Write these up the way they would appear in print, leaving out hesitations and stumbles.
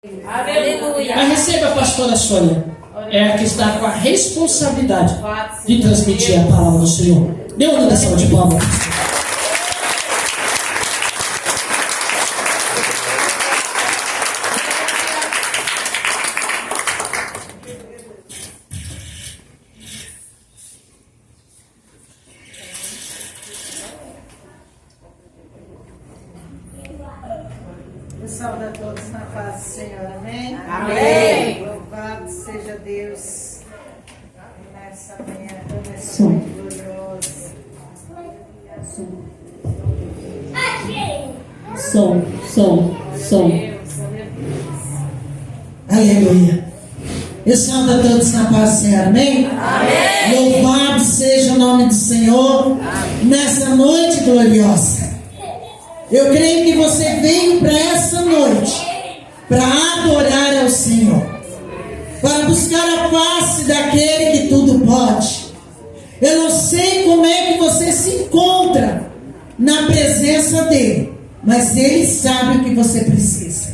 Aleluia. Mas receba a pastora Sônia. É a que está com a responsabilidade de transmitir a palavra do Senhor. Dê uma linda salva de palmas. Eu saúdo a todos na paz do Senhor, amém? Amém. Louvado seja Deus nessa manhã tão gloriosa. Som. Aleluia. Eu saúdo a todos na paz do Senhor, amém? Amém. Louvado seja o nome do Senhor nessa noite gloriosa. Eu creio que você veio para essa noite para adorar ao Senhor, para buscar a face daquele que tudo pode. Eu não sei como é que você se encontra na presença dele, mas ele sabe o que você precisa.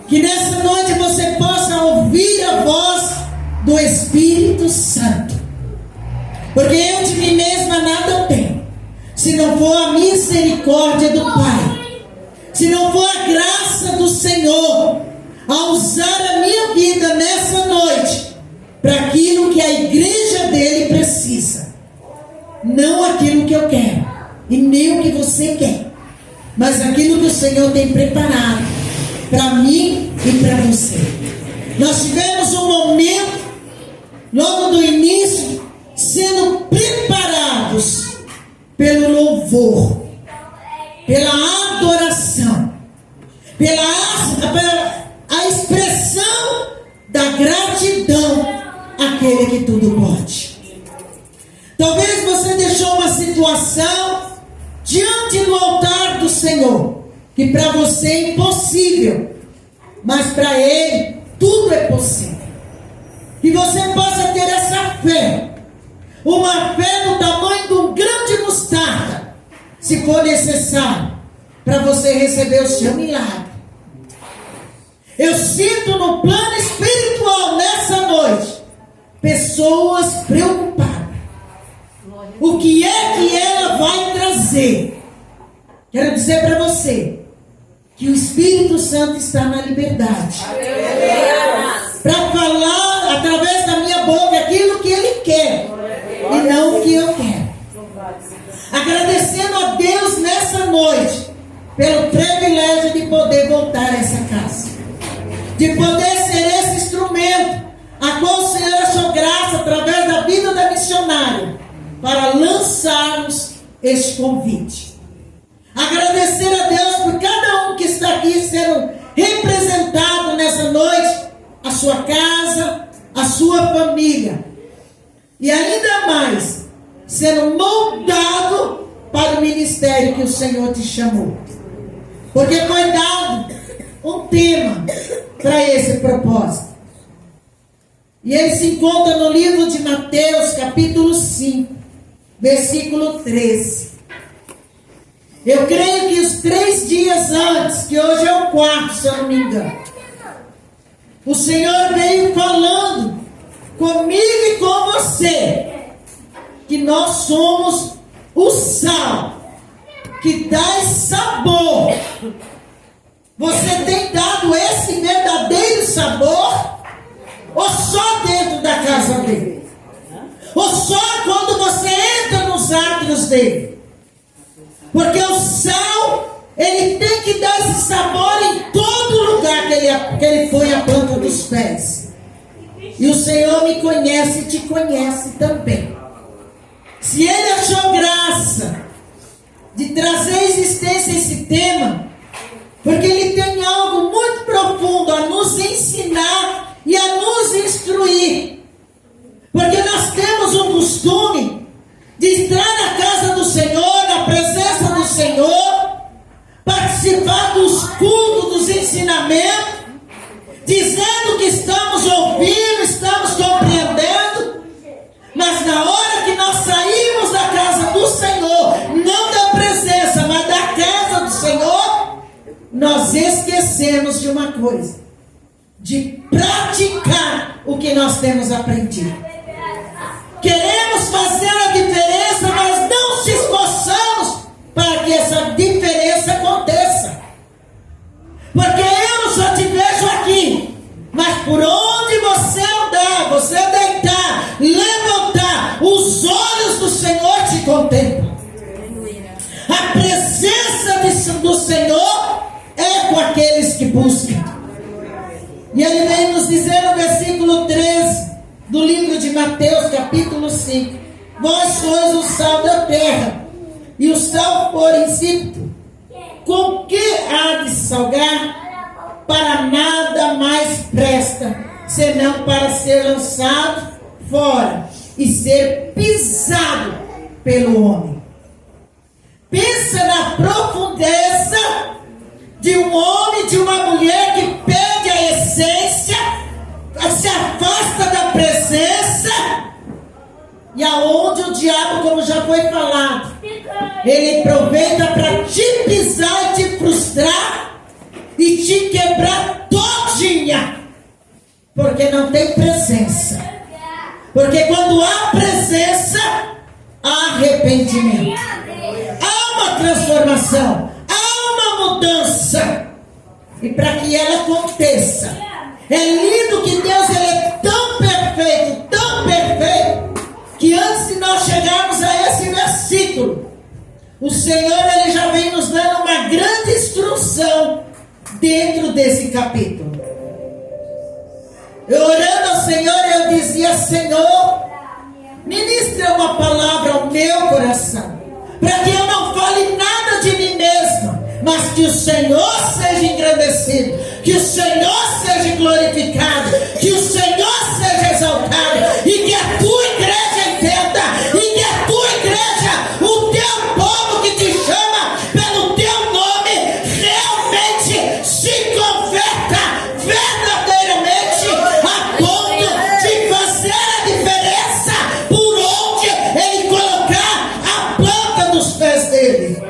Que nessa noite você possa ouvir a voz do Espírito Santo, porque eu de mim mesma nada tenho, se não for a misericórdia do Pai, se não for a graça do Senhor, a usar a minha vida nessa noite para aquilo que a igreja dele precisa, não aquilo que eu quero e nem o que você quer, mas aquilo que o Senhor tem preparado para mim e para você. Nós tivemos um momento logo do início sendo preparados pelo louvor, pela adoração, pela a expressão da gratidão àquele que tudo pode. Talvez você deixou uma situação diante do altar do Senhor que para você é impossível, mas para Ele tudo é possível. Que você possa ter essa fé, uma fé do tamanho de um grão de mostarda, se for necessário, para você receber o seu milagre. Eu sinto no plano espiritual nessa noite pessoas preocupadas. O que é que ela vai trazer? Quero dizer para você que o Espírito Santo está na liberdade para falar através da minha boca aquilo que Ele quer e não o que eu quero. Agradecendo a Deus nessa noite pelo privilégio de poder voltar a essa casa, de poder ser esse instrumento a qual o Senhor achou graça através da vida da missionária para lançarmos este convite. Agradecer a Deus por cada um que está aqui sendo representado nessa noite, a sua casa, a sua família, e ainda mais sendo moldado para o ministério que o Senhor te chamou, porque foi dado um tema para esse propósito, e ele se encontra no livro de Mateus capítulo 5 versículo 13. Eu creio que os 3 dias antes, que hoje é o 4, se eu não me engano, o Senhor veio falando comigo e com você que nós somos o sal que dá sabor. Você tem dado esse verdadeiro sabor ou só dentro da casa dele? Ou só quando você entra nos átrios dele? Porque o sal, ele tem que dar esse sabor em todo lugar que ele põe a planta dos pés. E o Senhor me conhece e te conhece também. Se Ele achou graça de trazer à existência esse tema, porque Ele tem algo muito profundo a nos ensinar e a nos instruir. Porque nós temos um costume de entrar na casa do Senhor, na presença do Senhor, participar dos cultos, dos ensinamentos, dizendo que estamos ouvindo, estamos compreendendo, mas na hora que nós saímos da casa do Senhor, não da presença, mas da casa do Senhor, nós esquecemos de uma coisa: de praticar o que nós temos aprendido. Queremos fazer a diferença, mas não se esforçamos para que essa diferença aconteça. Porque eu só te vejo aqui, mas por onde você andar, você deitar, levantar, os olhos do Senhor te contemplam. A presença do Senhor é com aqueles que buscam. E ele vem nos dizer no versículo 13 do livro de Mateus, capítulo 5: vós sois o sal da terra, e o sal for insípido, com que há de salgar? Para nada mais presta, senão para ser lançado fora e ser pisado pelo homem. Pensa na profundeza de um homem, de uma mulher que perde a essência, se afasta da presença, e aonde o diabo, como já foi falado, ele aproveita para te pisar e te frustrar e te quebrar todinha, porque não tem presença. Porque quando há presença, há arrependimento, há uma transformação, há uma mudança. E para que ela aconteça, é lindo que Deus, ele é tão perfeito, que antes de nós chegarmos a esse versículo, o Senhor, ele já vem nos dando uma grande instrução dentro desse capítulo. Eu orando ao Senhor, eu dizia: Senhor, ministra uma palavra ao meu coração, para que eu não fale nada de mim mesmo, mas que o Senhor seja engrandecido, que o Senhor seja glorificado, que o Senhor seja exaltado, e que a tua igreja entenda, e que a tua igreja, o teu povo que te chama pelo teu nome, realmente se converta verdadeiramente, a ponto de fazer a diferença por onde ele colocar a planta dos pés dele.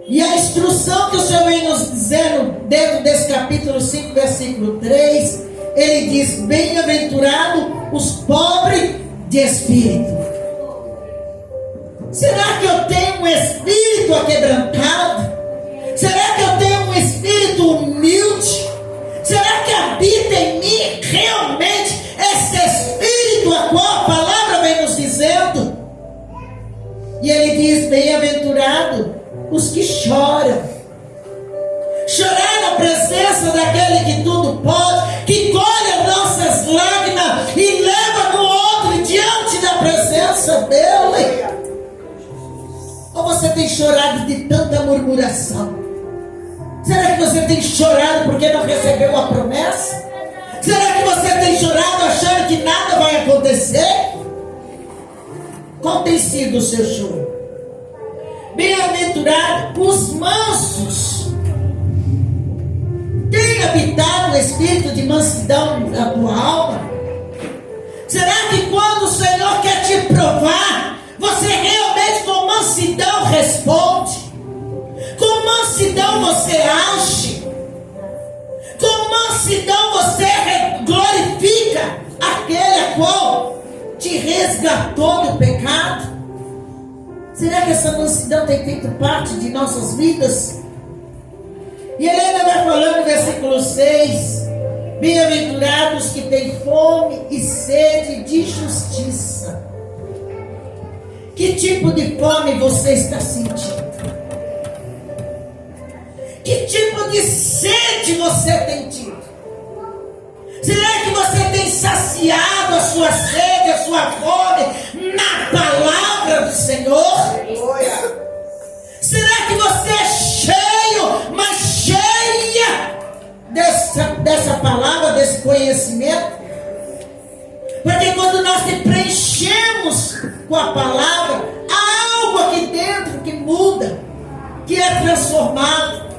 E a instrução que o Senhor vem nos dizendo dentro desse capítulo 5, versículo 3, ele diz: bem-aventurado os pobres de espírito. Será que eu tenho um espírito aquebrantado? Será que eu tenho um espírito humilde? Será que habita em mim realmente esse espírito a qual a palavra vem nos dizendo? E ele diz: bem-aventurado os que choram. Chorar na presença daquele que tudo pode, que colhe as nossas lágrimas e leva no outro diante da presença dele. Ou você tem chorado de tanta murmuração? Será que você tem chorado porque não recebeu a promessa? Será que você tem chorado achando que nada vai acontecer? Qual tem sido o seu choro? Bem-aventurados os mansos. Tem habitado o espírito de mansidão na tua alma? Será que quando o Senhor quer te provar, você realmente com mansidão responde? Com mansidão você age? Com mansidão você glorifica aquele a qual te resgatou do pecado? Será que essa mansidão tem feito parte de nossas vidas? E ele ainda vai falando no versículo 6: bem-aventurados que têm fome e sede de justiça. Que tipo de fome você está sentindo? Que tipo de sede você tem tido? Será que você tem saciado a sua sede, a sua fome na palavra do Senhor? Será que você é cheio, mas cheia dessa palavra, desse conhecimento? Porque quando nós te preenchemos com a palavra, há algo aqui dentro que muda, que é transformado.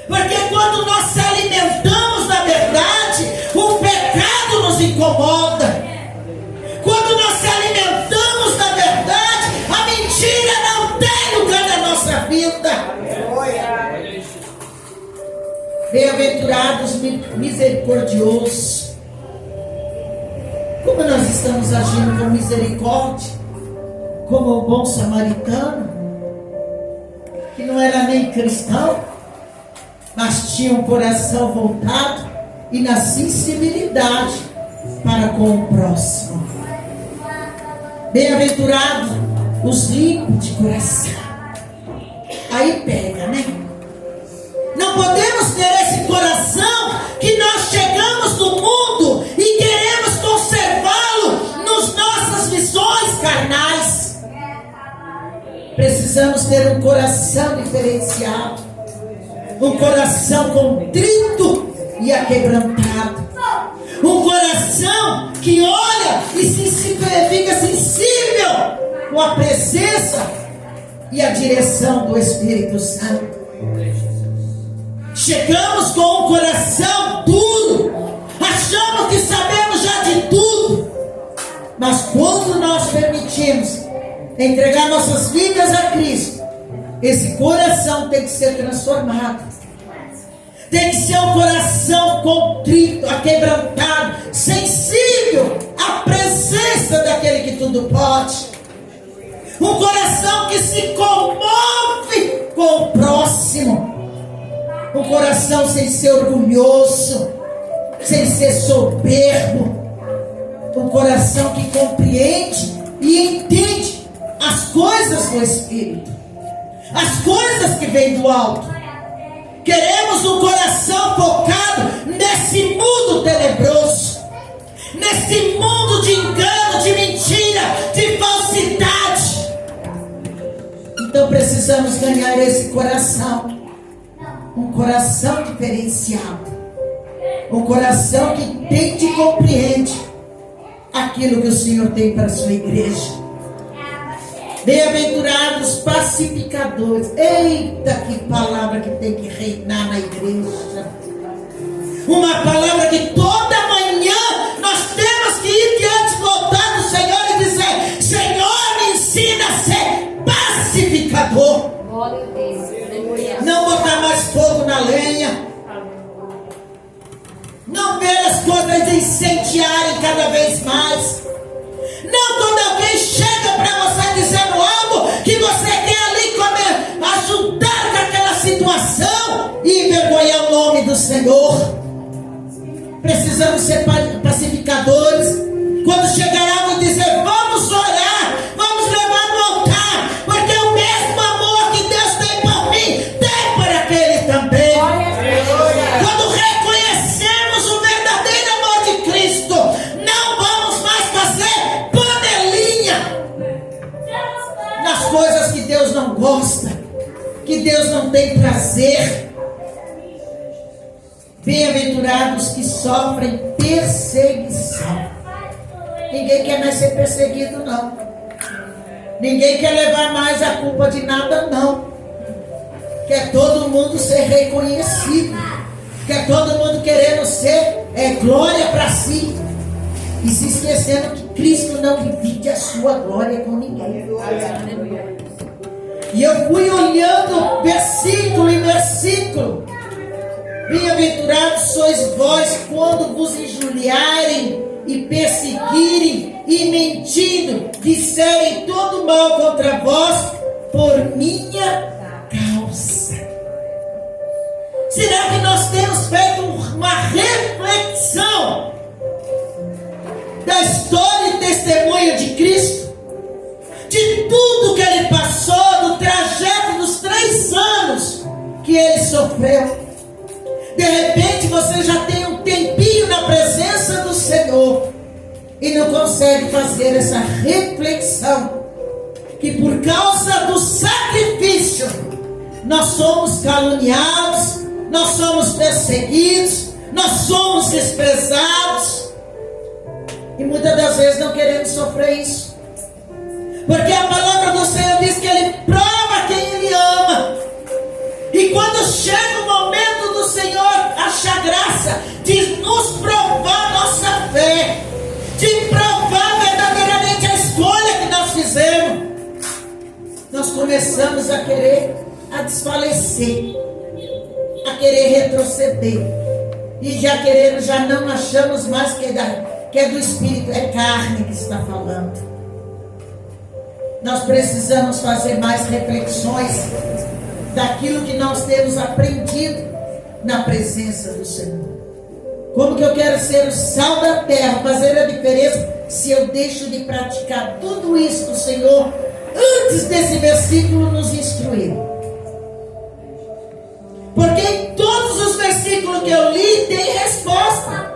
Porque quando nós se alimentamos da verdade, o pecado nos incomoda. Quando nós se alimentamos da verdade, a mentira não tem lugar na nossa vida. Bem-aventurados misericordiosos. Como nós estamos agindo com misericórdia, como o bom samaritano, que não era nem cristão, mas tinha um coração voltado e na sensibilidade para com o próximo. Bem-aventurados os limpos de coração. Aí pega, né? Não podemos ter esse coração que nós chegamos no mundo e queremos conservá-lo nas nossas visões carnais. Precisamos ter um coração diferenciado, um coração contrito e aquebrantado, um coração que olha e fica sensível com a presença e a direção do Espírito Santo. Chegamos com um coração duro, achamos que sabemos já de tudo, mas quando nós permitimos entregar nossas vidas a Cristo, esse coração tem que ser transformado. Tem que ser um coração contrito, aquebrantado, sensível à presença daquele que tudo pode. Um coração que se comove com o próximo. Um coração sem ser orgulhoso, sem ser soberbo. Um coração que compreende e entende as coisas do Espírito, as coisas que vêm do alto. Queremos um coração focado nesse mundo tenebroso, nesse mundo de engano, de mentira, de falsidade. Então precisamos ganhar esse coração, um coração diferenciado, um coração que entende e compreende aquilo que o Senhor tem para a sua igreja. Bem-aventurados pacificadores. Eita, que palavra que tem que reinar na igreja. Uma palavra que toda manhã nós temos que ir diante do altar do Senhor e dizer: Senhor, me ensina a ser pacificador. Glória a Deus. Não botar mais fogo na lenha. Não ver as coisas incendiarem cada vez mais. Não, quando alguém chega para você dizendo algo que você quer ali ajudar com aquela situação e envergonhar o nome do Senhor. Precisamos ser pacificadores. Quando chegar algo e dizer: vamos orar, vamos levar no altar, porque o mesmo amor que Deus tem por mim, tem para aquele também. Quando reconhecemos o verdadeiro amor de Cristo, não vamos mais fazer panelinha nas coisas que Deus não gosta, que Deus não tem prazer. Bem-aventurados que sofrem perseguição. Ninguém quer mais ser perseguido, não. Ninguém quer levar mais a culpa de nada, não. Quer todo mundo ser reconhecido. Quer todo mundo querendo ser glória para si. E se esquecendo que Cristo não divide a sua glória com ninguém. E eu fui olhando versículo em versículo. Bem-aventurados sois vós quando vos injuriarem e perseguirem e mentindo disserem todo mal contra vós por minha causa. Será que nós temos feito uma reflexão da história e testemunho de Cristo? De tudo que ele passou, do trajeto dos 3 anos que ele sofreu. De repente você já tem um tempinho na presença do Senhor e não consegue fazer essa reflexão, que por causa do sacrifício nós somos caluniados, nós somos perseguidos, nós somos desprezados, e muitas das vezes não queremos sofrer isso, porque a palavra do Senhor diz que Ele prova quem Ele ama. E quando chega o momento do Senhor achar graça de nos provar nossa fé, de provar verdadeiramente a escolha que nós fizemos, nós começamos a querer a desfalecer, a querer retroceder. E já não achamos mais que é do Espírito, é carne que está falando. Nós precisamos fazer mais reflexões daquilo que nós temos aprendido na presença do Senhor. Como que eu quero ser o sal da terra, fazer a diferença, se eu deixo de praticar tudo isso que o Senhor, antes desse versículo, nos instruiu? Porque em todos os versículos que eu li, tem resposta.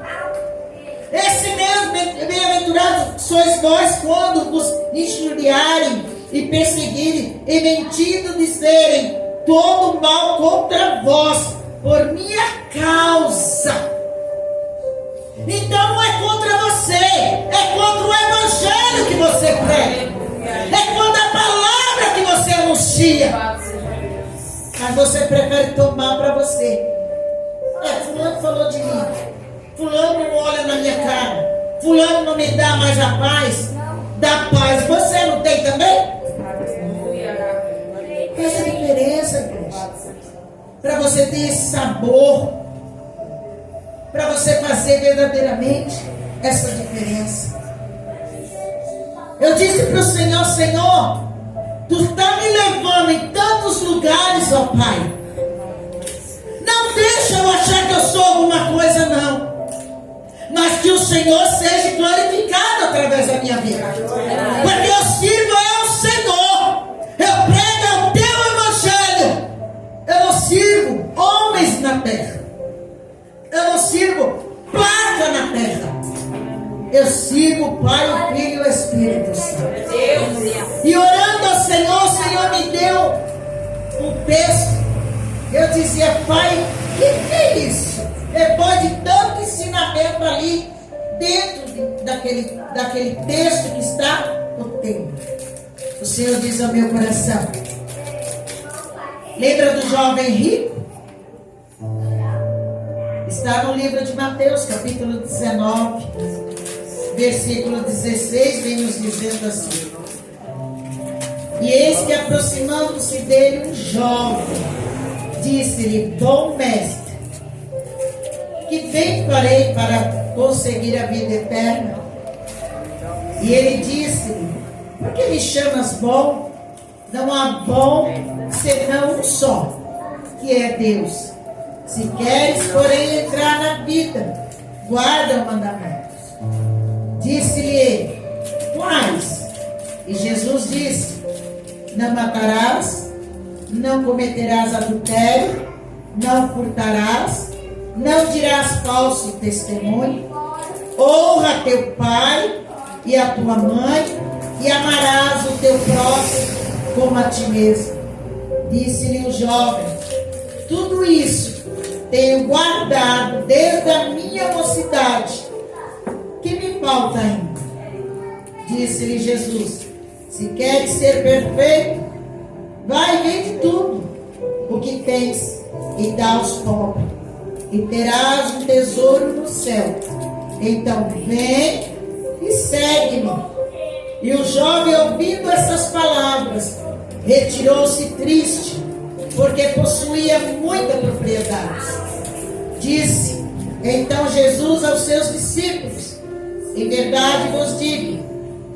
Esse mesmo, bem-aventurados sois vós quando vos injuriarem e perseguirem e mentindo dizerem todo mal contra vós, por minha causa. Então não é contra você, é contra o evangelho que você prega, é contra a palavra que você anuncia. Mas você prefere tomar para você. Fulano falou de mim, fulano não olha na minha cara, fulano não me dá mais a paz. Da paz você não tem também? Essa é a diferença, igreja. Para você ter esse sabor, para você fazer verdadeiramente essa diferença. Eu disse para o Senhor: Senhor, Tu está me levando em tantos lugares, ó Pai. Não deixa eu achar que eu sou alguma coisa, não. Mas que o Senhor seja glorificado através da minha vida. Porque eu sirvo ao Senhor. Eu prego o Teu Evangelho. Eu não sirvo homens na terra. Eu não sirvo placa na terra. Eu sirvo o Pai, o Filho e o Espírito Santo. E orando ao Senhor, o Senhor me deu um texto. Eu dizia: Pai, o que é isso? Depois de tanto ensinamento ali, dentro daquele texto que está no tempo, o Senhor diz ao meu coração: lembra do jovem rico? Está no livro de Mateus, capítulo 19, versículo 16, vem nos dizendo assim: e eis que, aproximando-se dele um jovem, disse-lhe: bom mestre, que bem farei para conseguir a vida eterna? E ele disse-lhe: por que me chamas bom? Não há bom senão um só, que é Deus. Se queres, porém, entrar na vida, guarda os mandamentos. Disse-lhe ele: quais? E Jesus disse: não matarás, não cometerás adultério, não furtarás, não dirás falso testemunho, honra teu pai e a tua mãe, e amarás o teu próximo como a ti mesmo. Disse-lhe o jovem: tudo isso tenho guardado desde a minha mocidade. Que me falta ainda? Disse-lhe Jesus: se queres ser perfeito, vai e vende tudo o que tens e dá aos pobres, e terás um tesouro no céu. Então vem e segue-me. E o jovem, ouvindo essas palavras, retirou-se triste, porque possuía muita propriedade. Disse então Jesus aos seus discípulos: em verdade vos digo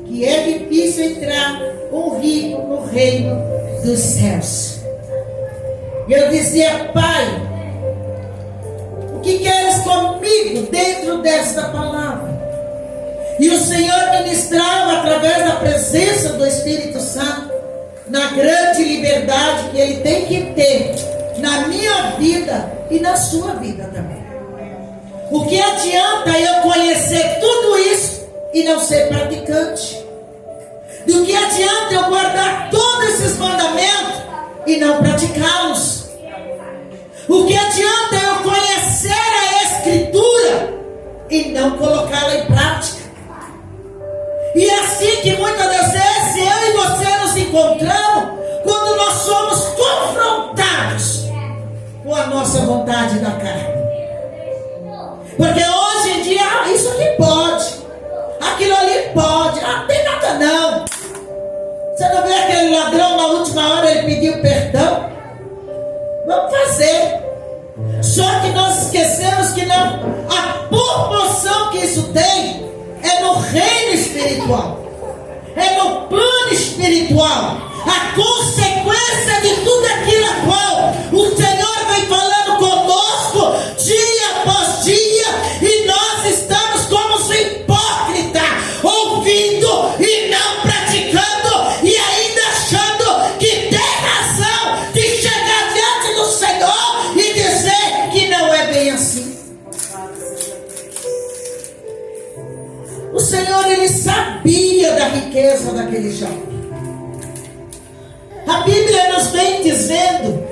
que é difícil entrar um rico no reino dos céus. E eu dizia: Pai, o que queres comigo dentro desta palavra? E o Senhor ministrava através da presença do Espírito Santo, na grande liberdade que Ele tem que ter na minha vida e na sua vida também. O que adianta eu conhecer tudo isso e não ser praticante? Do que adianta eu guardar todos esses mandamentos e não praticá-los? O que adianta eu conhecer a Escritura e não colocá-la em prática? E é assim que muitas das vezes eu e você nos encontramos quando nós somos confrontados com a nossa vontade da carne. Porque hoje em dia, isso aqui pode, aquilo ali pode, não tem nada não. Você não vê aquele ladrão na última hora, ele pediu perdão? Vamos fazer. Só que nós esquecemos que não, a proporção que isso tem é no reino espiritual, é no plano espiritual, a consequência de tudo aquilo a qual o Senhor vem falando conosco dia após dia, e nós estamos como os hipócritas, ouvindo e não praticando, e ainda achando que tem razão de chegar diante do Senhor e dizer que não é bem assim. O Senhor, Ele sabia da riqueza daquele jovem. A Bíblia nos vem dizendo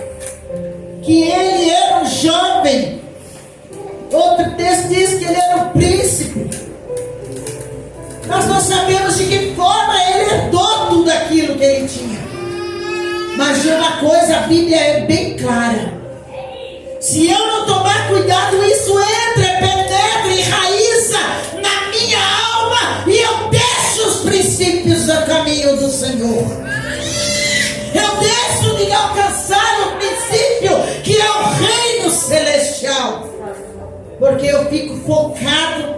que ele era um jovem. Outro texto diz que ele era um príncipe. Nós não sabemos de que forma ele herdou tudo aquilo que ele tinha. Mas de uma coisa a Bíblia é bem clara: se eu não tomar cuidado, isso entra, penetra, enraiza na minha alma, e eu deixo os princípios do caminho do Senhor. Eu deixo de alcançar o princípio que é o reino celestial, porque eu fico focado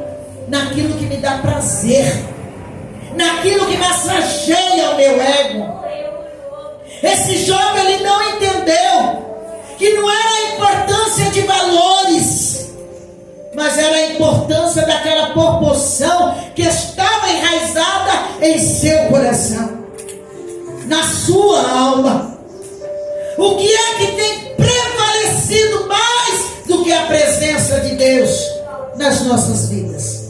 naquilo que me dá prazer, naquilo que massageia o meu ego. Esse jovem, ele não entendeu que não era a importância de valores, mas era a importância daquela proporção que estava enraizada em seu coração, na sua alma. O que é que tem prevalecido mais do que a presença de Deus nas nossas vidas?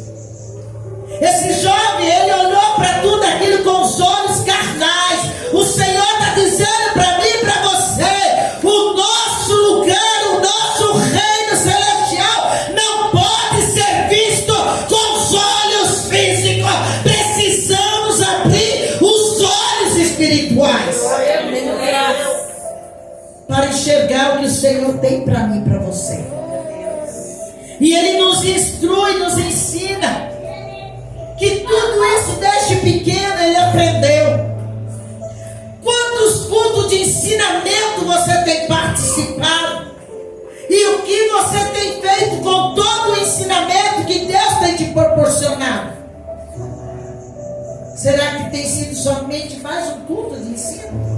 Esse jovem, ele olhou para tudo aquilo com os olhos carnais. O Senhor está dizendo para mim e para você: o nosso lugar, o nosso reino celestial não pode ser visto com os olhos físicos. Precisamos abrir os olhos espirituais para enxergar o que o Senhor tem para mim e para você. E Ele nos instrui, nos ensina que tudo isso desde pequeno Ele aprendeu. Quantos cultos de ensinamento você tem participado? E o que você tem feito com todo o ensinamento que Deus tem te proporcionado? Será que tem sido somente mais um culto de ensino?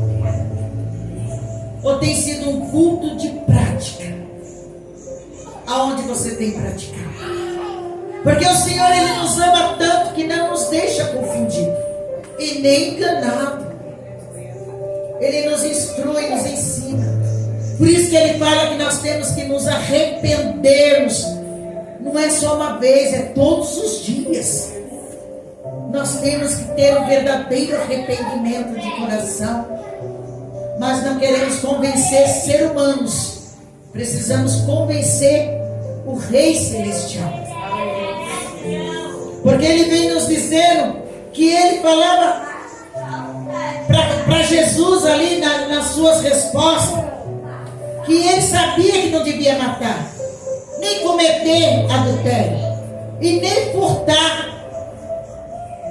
Ou tem sido um culto de prática? Aonde você tem praticado? Porque o Senhor, Ele nos ama tanto que não nos deixa confundido e nem enganado. Ele nos instrui, nos ensina. Por isso que Ele fala que nós temos que nos arrependermos. Não é só uma vez, é todos os dias. Nós temos que ter um verdadeiro arrependimento de coração. Mas não queremos convencer seres humanos. Precisamos convencer o Rei Celestial. Porque Ele vem nos dizendo que Ele falava para Jesus ali nas suas respostas, que Ele sabia que não devia matar, nem cometer adultério, e nem furtar,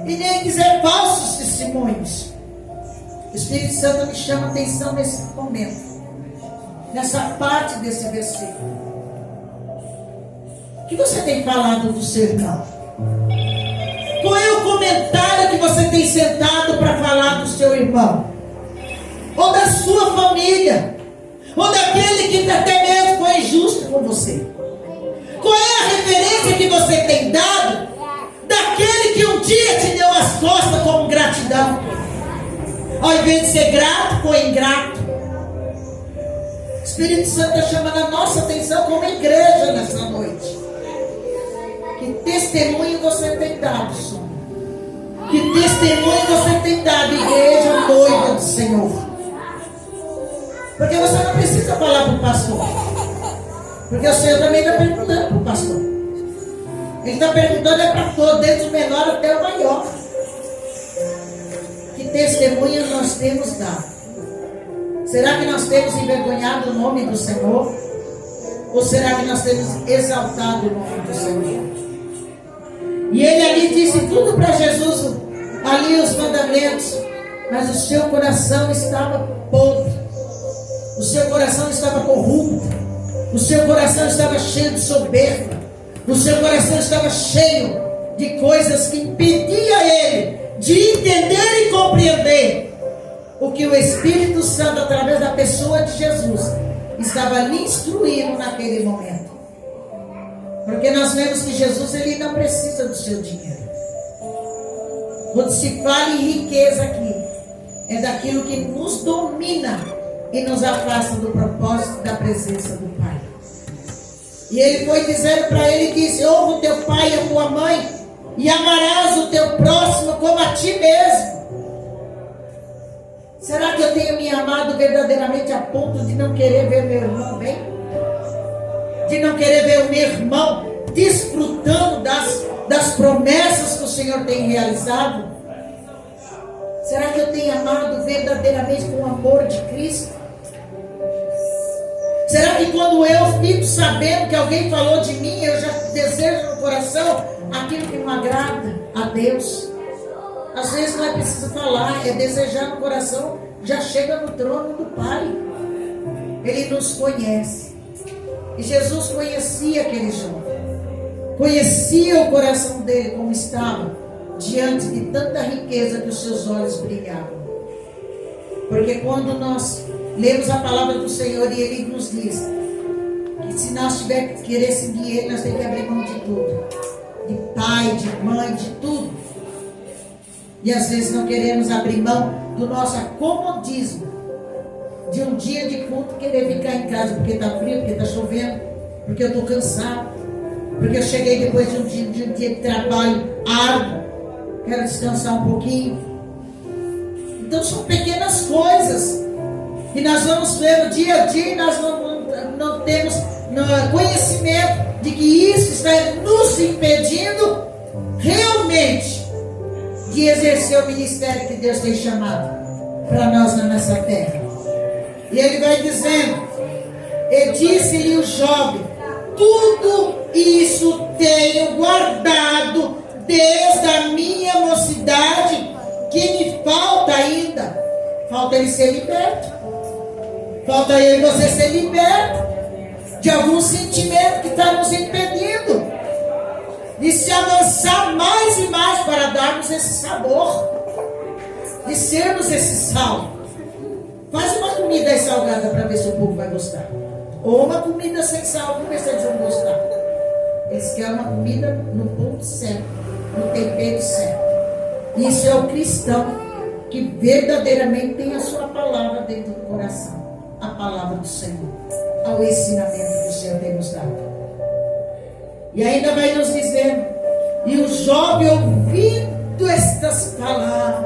e nem dizer falsos testemunhos. O Espírito Santo me chama a atenção nesse momento, nessa parte desse versículo. O que você tem falado do seu irmão? Qual é o comentário que você tem sentado para falar do seu irmão? Ou da sua família? Ou daquele que até mesmo foi injusto com você? Qual é a referência que você tem dado daquele que um dia te deu as costas como gratidão? Ao invés de ser grato, foi ingrato. O Espírito Santo está chamando a nossa atenção como igreja nessa noite. Que testemunho você tem dado, Senhor? Que testemunho você tem dado, igreja noiva do Senhor? Porque você não precisa falar para o pastor. Porque o Senhor também está perguntando para o pastor. Ele está perguntando para todos, desde o menor até o maior. Que testemunho nós temos dado? Será que nós temos envergonhado o nome do Senhor? Ou será que nós temos exaltado o nome do Senhor? E ele ali disse tudo para Jesus, ali os mandamentos, mas o seu coração estava podre, o seu coração estava corrupto, O seu coração estava cheio de soberba. O seu coração estava cheio de coisas que impediam ele de entender e compreender o que o Espírito Santo, através da pessoa de Jesus, estava lhe instruindo naquele momento. Porque nós vemos que Jesus, ele não precisa do seu dinheiro. Quando se fala em riqueza aqui, é daquilo que nos domina e nos afasta do propósito da presença do Pai. E ele foi dizendo para ele, disse: ouve o teu pai e a tua mãe, e amarás o teu próximo como a ti mesmo. Será que eu tenho me amado verdadeiramente a ponto de não querer ver meu irmão bem? De não querer ver o meu irmão desfrutando das promessas que o Senhor tem realizado? Será que eu tenho amado verdadeiramente com o amor de Cristo? Será que quando eu fico sabendo que alguém falou de mim, eu já desejo no coração aquilo que não agrada a Deus? Às vezes não é preciso falar, é desejar no coração, já chega no trono do Pai. Ele nos conhece. E Jesus conhecia aquele jovem, conhecia o coração dele como estava, diante de tanta riqueza que os seus olhos brilhavam. Porque quando nós lemos a palavra do Senhor e Ele nos diz que se nós tivermos que querer seguir Ele, nós temos que abrir mão de tudo, de pai, de mãe, de tudo. E às vezes não queremos abrir mão do nosso acomodismo, de um dia de culto querer ficar em casa porque está frio, porque está chovendo, porque eu estou cansado, porque eu cheguei depois de um dia de trabalho árduo, quero descansar um pouquinho. Então são pequenas coisas que nós vamos ver no dia a dia e nós não temos conhecimento de que isso está nos impedindo realmente de exercer o ministério que Deus tem chamado para nós na nossa terra. E ele vai dizendo: e disse-lhe o jovem: tudo isso tenho guardado desde a minha mocidade, que me falta ainda. Falta ele ser liberto. Falta eu e você ser liberto de algum sentimento que está nos impedindo de se avançar mais e mais para darmos esse sabor, de sermos esse sal. Faz uma comida aí salgada para ver se o povo vai gostar. Ou uma comida sem sal, para ver se eles vão gostar. Eles querem uma comida no ponto certo, no tempero certo. Isso é o cristão que verdadeiramente tem a sua palavra dentro do coração, a palavra do Senhor, ao ensinamento que o Senhor tem nos dado. E ainda vai nos dizer: e o jovem, ouvindo estas palavras,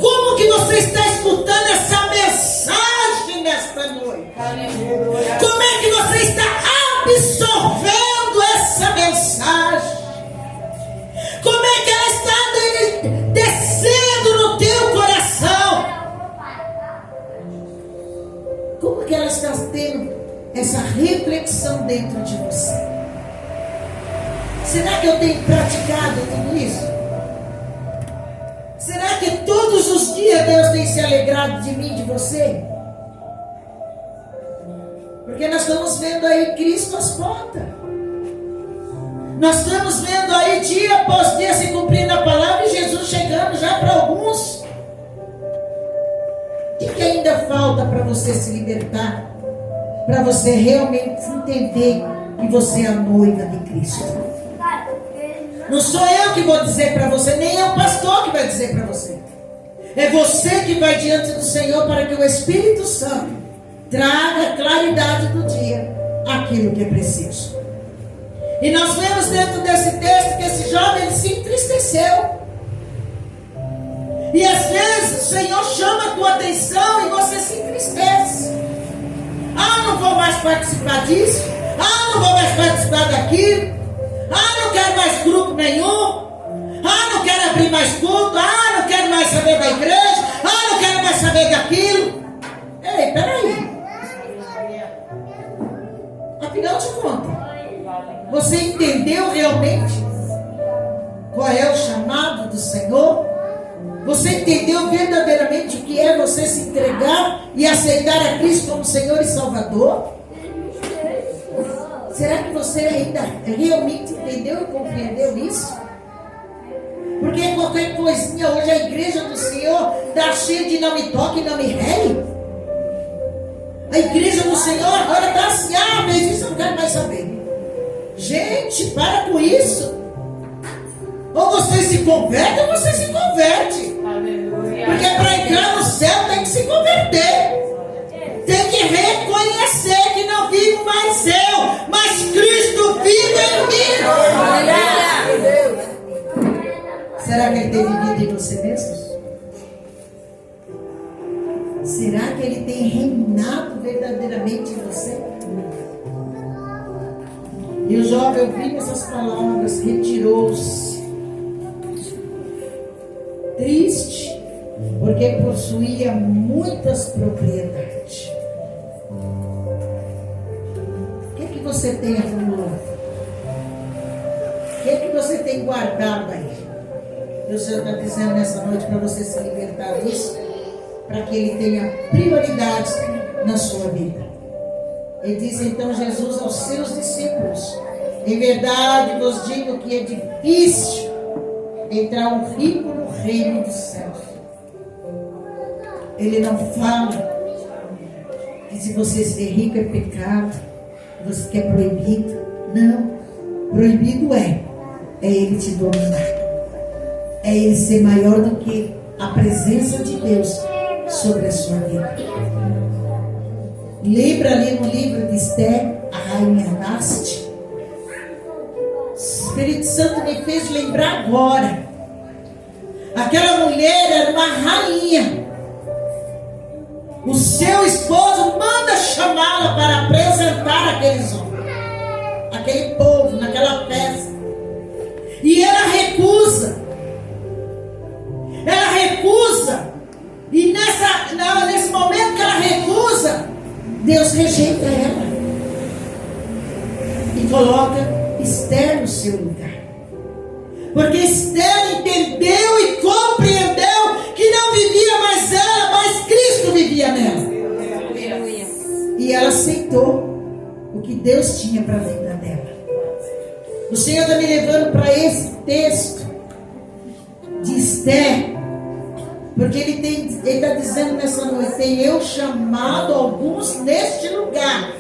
como que você está escutando essa mensagem nesta noite? Como é que você está absorvendo essa mensagem? Como é que ela está descendo no teu coração? Como que ela está tendo essa reflexão dentro de você? Será que eu tenho praticado tudo isso? Será que todos os dias Deus tem se alegrado de mim, de você? Porque nós estamos vendo aí Cristo às portas. Nós estamos vendo aí dia após dia se cumprindo a palavra e Jesus chegando já para alguns. O que ainda falta para você se libertar? Para você realmente entender que você é a noiva de Cristo. Não sou eu que vou dizer para você, nem é o pastor que vai dizer para você. É você que vai diante do Senhor para que o Espírito Santo traga a claridade do dia, aquilo que é preciso. E nós vemos dentro desse texto que esse jovem ele se entristeceu. E às vezes o Senhor chama a tua atenção e você se entristece. Ah, não vou mais participar disso. Ah, não vou mais participar daquilo. Ah, não quero mais grupo nenhum. Ah, não quero abrir mais culto. Ah, não quero mais saber da igreja. Ah, não quero mais saber daquilo. Ei, peraí. Afinal de contas, você entendeu realmente qual é o chamado do Senhor? Você entendeu verdadeiramente o que é você se entregar e aceitar a Cristo como Senhor e Salvador? Será que você ainda realmente entendeu e compreendeu isso? Porque qualquer coisinha hoje a igreja do Senhor está cheia de não me toque, não me rele. A igreja do Senhor agora está assim, mas isso eu não quero mais saber. Gente, para com isso. Ou você se converte ou você se converte. Porque para entrar no céu tem que se converter. Tem que reconhecer que não vivo mais eu, mas Cristo vive em mim. Será que Ele tem vivido em você mesmo? Será que Ele tem reinado verdadeiramente em você? E o jovem, ouvindo essas palavras, retirou-se, triste, porque possuía muitas propriedades. O que você tem acumulado? O que você tem guardado aí? E o Senhor está dizendo nessa noite para você se libertar disso, para que Ele tenha prioridades na sua vida. Ele diz então Jesus aos seus discípulos: em verdade vos digo que é difícil entrar um rico no reino dos céus. Ele não fala que se você ser rico é pecado, você que é proibido. Não, proibido é Ele te dominar, é Ele ser maior do que a presença de Deus sobre a sua vida. Lembra ali no livro de Esther, a rainha Vaste? O Espírito Santo me fez lembrar agora. Aquela mulher era uma rainha. O seu esposo manda chamá-la para apresentar aqueles homens, aquele povo, naquela festa. E ela recusa. Ela recusa. E nesse momento que ela recusa, Deus rejeita ela e coloca Esther no seu lugar. Porque Esther entendeu e compreendeu que não vivia mais ela, mas Cristo vivia nela. E ela aceitou o que Deus tinha para a vida dela. O Senhor está me levando para esse texto de Esther, porque Ele está dizendo nessa noite: tem eu chamado alguns neste lugar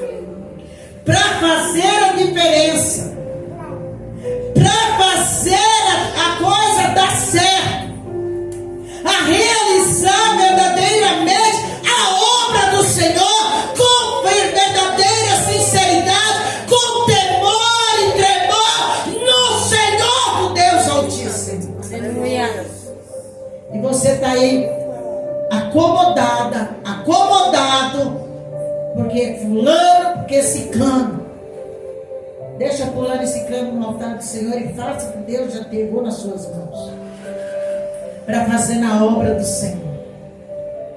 para fazer a diferença, para fazer a coisa dar certo, a realizar verdadeiramente a obra do Senhor com verdadeira sinceridade, com temor e tremor no Senhor, Deus Altíssimo. Aleluia. E você está aí acomodado, porque fulano, porque ciclano. Deixa fulano e ciclano no altar do Senhor e faça o que Deus já pegou nas suas mãos para fazer na obra do Senhor.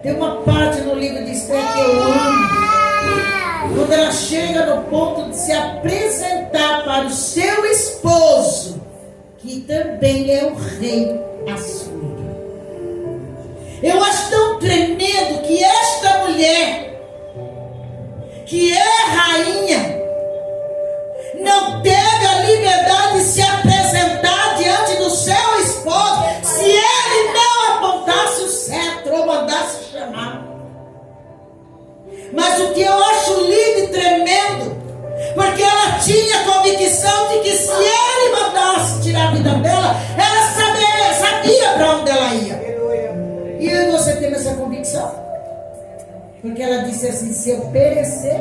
Tem uma parte no livro de Esther que eu amo, quando ela chega no ponto de se apresentar para o seu esposo, que também é o rei Assuero. Eu acho tão tremendo que esta mulher, que é rainha, não teve a liberdade de se apresentar diante do seu esposo se ele não apontasse o cetro ou mandasse chamar. Mas o que eu acho lindo e tremendo, porque ela tinha convicção de que se ele mandasse tirar a vida dela, ela sabia para onde ela ia. E você tem essa convicção? Porque ela disse assim: se eu perecer,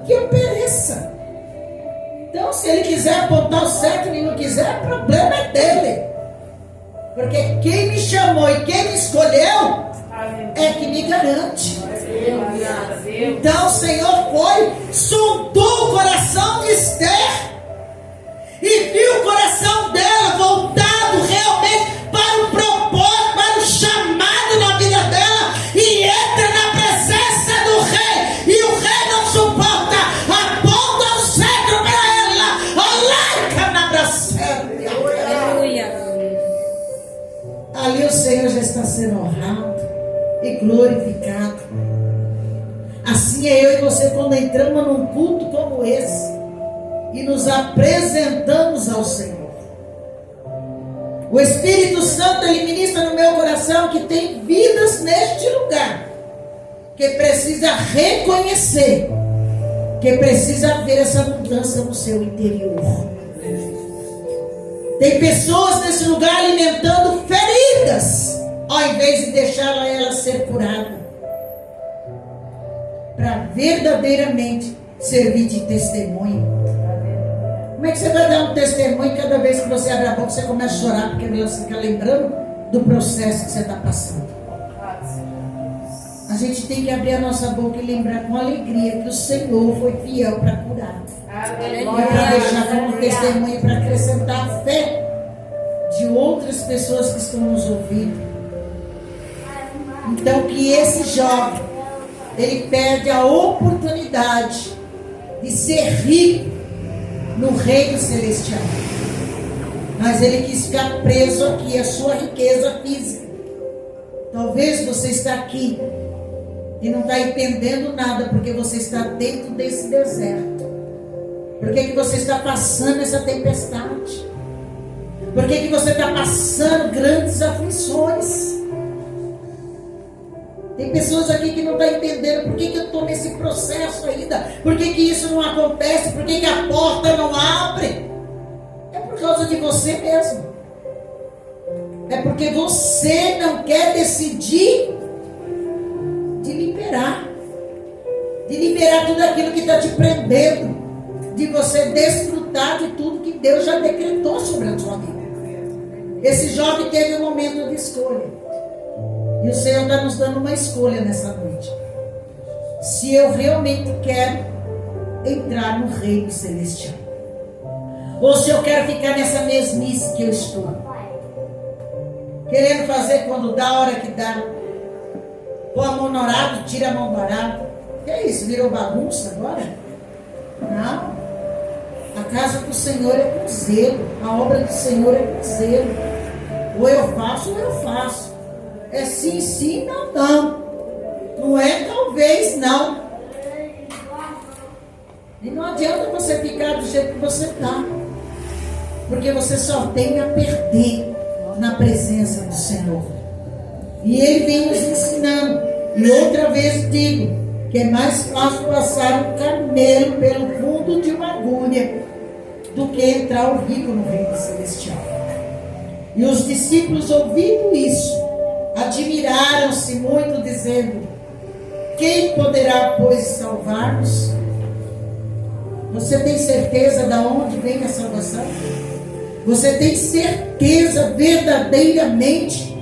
que eu pereça. Então, se ele quiser apontar o certo e não quiser, o problema é dele. Porque quem me chamou e quem me escolheu é que me garante. Então o Senhor sondou o coração de Esther e viu o coração dela voltado realmente para o propósito, para o chamado na vida dela, e entra na presença do rei, e o rei não suporta, aponta o cetro para ela, olha na braçada. Ali o Senhor já está sendo honrado e glorificado. Assim é eu e você quando entramos num culto como esse e nos apresentamos ao Senhor. O Espírito Santo, ele ministra no meu coração que tem vidas neste lugar, que precisa reconhecer, que precisa ver essa mudança no seu interior. Tem pessoas nesse lugar alimentando feridas, ao invés de deixar ela ser curada, para verdadeiramente servir de testemunho. Como é que você vai dar um testemunho cada vez que você abre a boca, você começa a chorar, porque você fica lembrando do processo que você está passando? A gente tem que abrir a nossa boca e lembrar com alegria que o Senhor foi fiel para curar. E para deixar como testemunho, para acrescentar a fé de outras pessoas que estão nos ouvindo. Então que esse jovem, ele perde a oportunidade de ser rico no reino celestial, mas ele quis ficar preso aqui, a sua riqueza física. Talvez você está aqui e não está entendendo nada, porque você está dentro desse deserto. Por que você está passando essa tempestade? Por que você está passando grandes aflições? Tem pessoas aqui que não estão entendendo por que eu estou nesse processo ainda. Por que isso não acontece? Por que a porta não abre? É por causa de você mesmo. É porque você não quer decidir de liberar tudo aquilo que está te prendendo, de você desfrutar de tudo que Deus já decretou sobre a sua vida. Esse jovem teve um momento de escolha. E o Senhor está nos dando uma escolha nessa noite. Se eu realmente quero entrar no reino celestial, ou se eu quero ficar nessa mesmice que eu estou, querendo fazer quando dá, a hora que dá, põe a mão no arado, tira a mão do arado. Que é isso? Virou bagunça agora? Não. A casa do Senhor é com zelo. A obra do Senhor é com zelo. Ou eu faço ou eu faço. É sim, sim, não, não. Não é talvez, não. E não adianta você ficar do jeito que você está, porque você só tem a perder na presença do Senhor. E Ele vem nos ensinando. E outra vez digo que é mais fácil passar um camelo pelo fundo de uma agulha do que entrar o rico no reino celestial. E os discípulos, ouvindo isso, admiraram-se muito, dizendo: quem poderá, pois, salvar-nos? Você tem certeza de onde vem a salvação? Você tem certeza verdadeiramente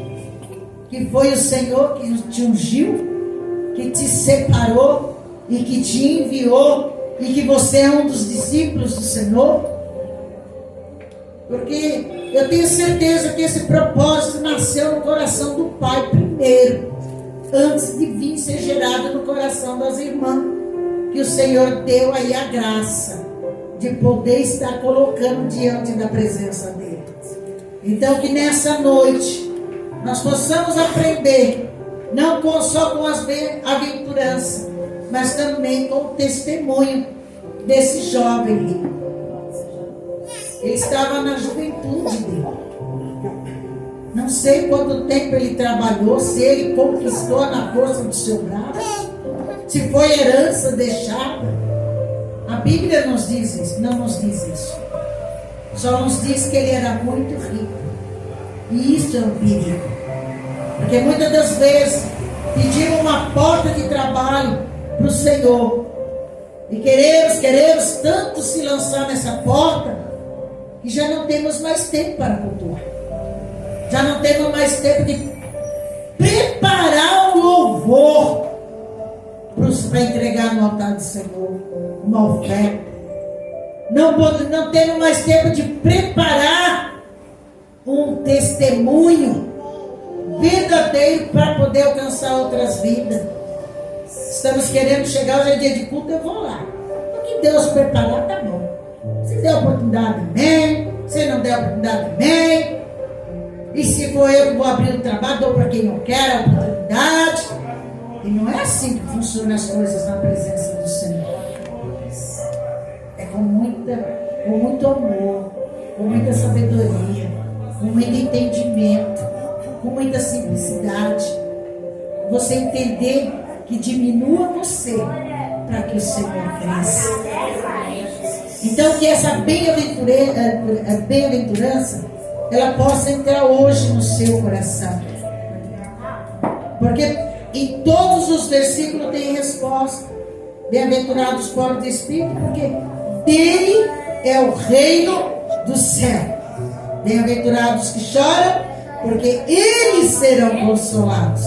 que foi o Senhor que te ungiu, que te separou e que te enviou, e que você é um dos discípulos do Senhor? Porque eu tenho certeza que esse propósito nasceu no coração do Pai primeiro, antes de vir ser gerado no coração das irmãs, que o Senhor deu aí a graça de poder estar colocando diante da presença dele. Então que nessa noite nós possamos aprender, não só com as aventuranças, mas também com o testemunho desse jovem rico. Ele estava na juventude dele. Não sei quanto tempo ele trabalhou, se ele conquistou na força do seu braço, se foi herança deixada. A Bíblia nos diz isso, não nos diz isso. Só nos diz que ele era muito rico. E isso é um perigo. Porque muitas das vezes pedimos uma porta de trabalho para o Senhor. E queremos tanto se lançar nessa porta, que já não temos mais tempo para cultuar. Já não temos mais tempo de preparar o louvor para entregar no altar do Senhor uma oferta. Não temos mais tempo de preparar um testemunho verdadeiro para poder alcançar outras vidas. Estamos querendo chegar, hoje é dia de culto, eu vou lá. O que Deus preparar, tá bom. Se der oportunidade, amém. Se não der oportunidade, amém. E se for eu que vou abrir o trabalho, dou para quem não quer a oportunidade. E não é assim que funcionam as coisas na presença do Senhor. É com muita com muito amor, com muita sabedoria, com muito entendimento, com muita simplicidade. Você entender que diminua você para que o Senhor cresça. Então que essa bem-aventurança ela possa entrar hoje no seu coração. Porque em todos os versículos tem resposta. Bem-aventurados os pobres de espírito, porque dele é o reino do céu. Bem-aventurados que choram, porque eles serão consolados.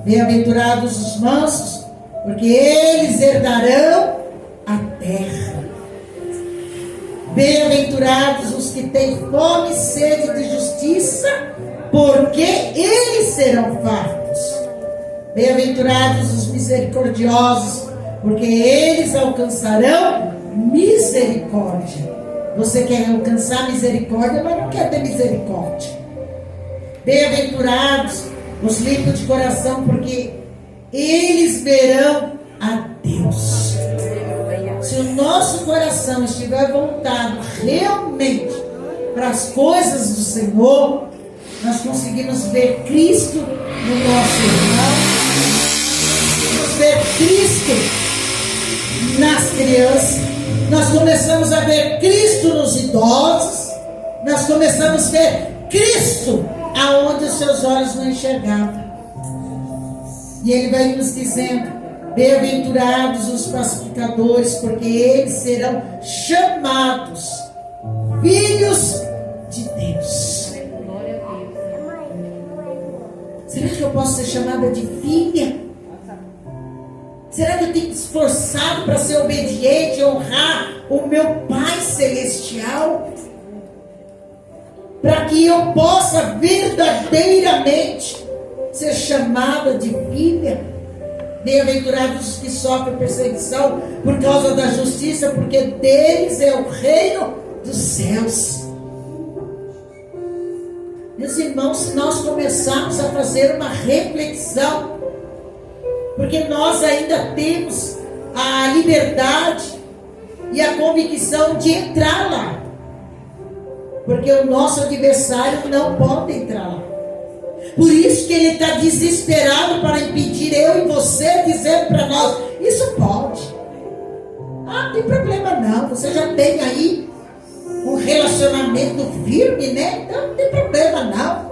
Bem-aventurados os mansos, porque eles herdarão a terra. Bem-aventurados os que têm fome e sede de justiça, porque eles serão fartos. Bem-aventurados os misericordiosos, porque eles alcançarão misericórdia. Você quer alcançar misericórdia, mas não quer ter misericórdia. Bem-aventurados os limpos de coração, porque eles verão a Deus. Se o nosso coração estiver voltado realmente para as coisas do Senhor, nós conseguimos ver Cristo no nosso irmão, conseguimos ver Cristo nas crianças, nós começamos a ver Cristo nos idosos, nós começamos a ver Cristo aonde os seus olhos não enxergavam. E Ele vai nos dizendo: bem-aventurados os pacificadores, porque eles serão chamados filhos de Deus. Será que eu posso ser chamada de filha? Será que eu tenho que esforçar para ser obediente e honrar o meu Pai Celestial? Para que eu possa verdadeiramente ser chamada de filha? Bem-aventurados os que sofrem perseguição por causa da justiça, porque deles é o reino dos céus. Meus irmãos, se nós começarmos a fazer uma reflexão, porque nós ainda temos a liberdade e a convicção de entrar lá, porque o nosso adversário não pode entrar lá. Por isso que ele está desesperado para impedir eu e você, dizendo para nós: isso pode. Não tem problema não, você já tem aí um relacionamento firme, né? Então não tem problema não.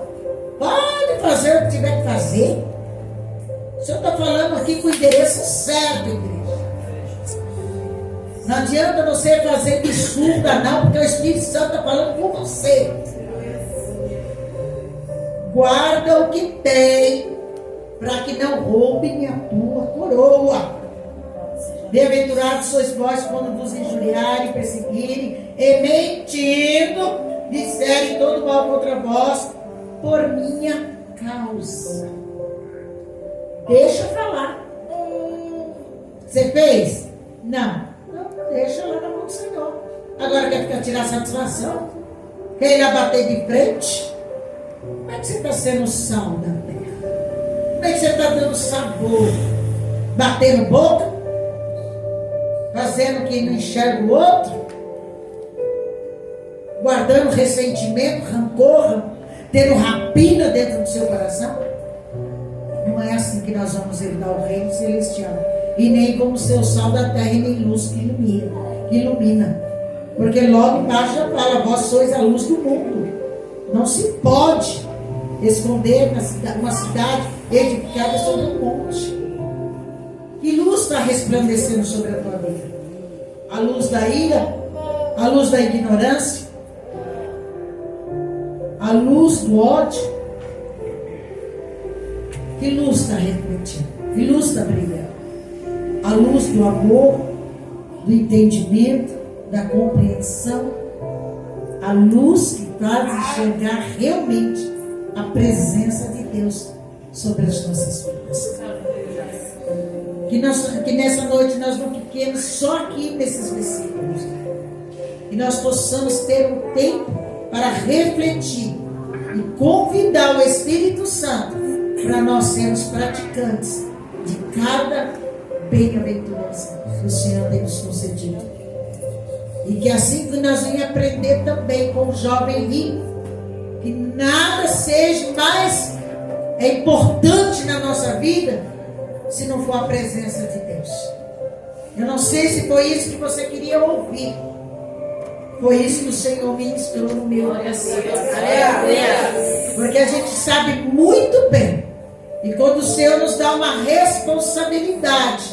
Pode fazer o que tiver que fazer. O Senhor está falando aqui com o endereço certo, igreja. Não adianta você fazer desculpa não, porque o Espírito Santo está falando com você. Guarda o que tem, para que não roubem a tua coroa. Bem-aventurados sois vós quando vos injuriarem, perseguirem e mentindo, disserem todo mal contra vós, por minha causa. Deixa falar. Você fez? Não. Não, deixa lá na mão do Senhor. Agora quer ficar tirar satisfação? Quer ir lá bater de frente? Como é que você está sendo sal da terra? Como é que você está dando sabor? Batendo boca? Fazendo que não enxerga o outro? Guardando ressentimento, rancor, tendo rapina dentro do seu coração? Não é assim que nós vamos herdar o reino celestial. E nem como seu sal da terra e nem luz que ilumina. Porque logo embaixo já fala: vós sois a luz do mundo. Não se pode esconder uma cidade edificada sobre um monte. Que luz está resplandecendo sobre a tua vida? A luz da ira? A luz da ignorância? A luz do ódio? Que luz está refletindo? Que luz está brilhando? A luz do amor, do entendimento, da compreensão? A luz que faz enxergar realmente a presença de Deus sobre as nossas vidas. Que nessa noite nós não fiquemos só aqui nesses versículos. Que nós possamos ter um tempo para refletir e convidar o Espírito Santo para nós sermos praticantes de cada bem-aventurança que o Senhor tem nos concedido. E que assim que nós vamos aprender também com o jovem rico, que nada seja mais importante na nossa vida se não for a presença de Deus. Eu não sei se foi isso que você queria ouvir. Foi isso que o Senhor ministrou no meu coração. Porque a gente sabe muito bem. E quando o Senhor nos dá uma responsabilidade,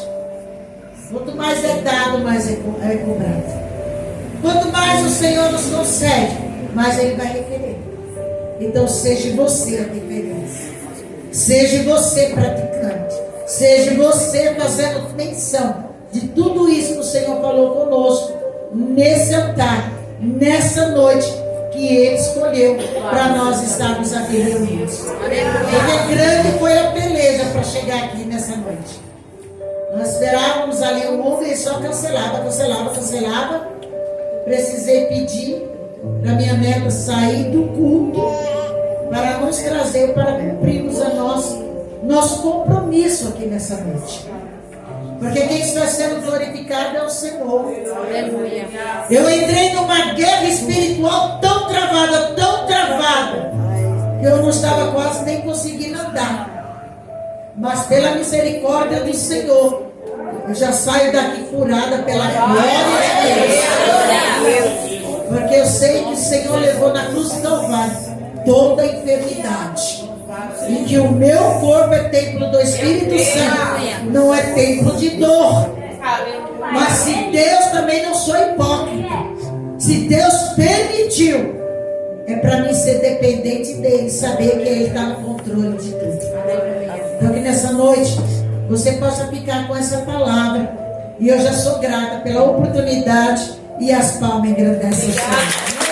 quanto mais é dado, mais é cobrado. Quanto mais o Senhor nos concede, mais Ele vai requerer. Então seja você a diferença. Seja você praticante. Seja você fazendo menção de tudo isso que o Senhor falou conosco nesse altar, nessa noite que Ele escolheu para nós estarmos aqui reunidos. Porque grande foi a peleja para chegar aqui nessa noite. Nós esperávamos ali o mundo e só cancelava. Precisei pedir para minha neta sair do culto para nos trazer, para cumprirmos a nosso compromisso aqui nessa noite. Porque quem está sendo glorificado é o Senhor. Aleluia. Eu entrei numa guerra espiritual tão travada, que eu não estava quase nem conseguindo andar. Mas pela misericórdia do Senhor, eu já saio daqui curada pela glória de Deus. Porque eu sei que o Senhor levou na cruz do Calvário toda a enfermidade. E que o meu corpo é templo do Espírito Santo, não é templo de dor. Mas se Deus, também não sou hipócrita, se Deus permitiu, é para mim ser dependente dele, saber que ele está no controle de tudo. Então que nessa noite você possa ficar com essa palavra. E eu já sou grata pela oportunidade, e as palmas engrandecem o Senhor.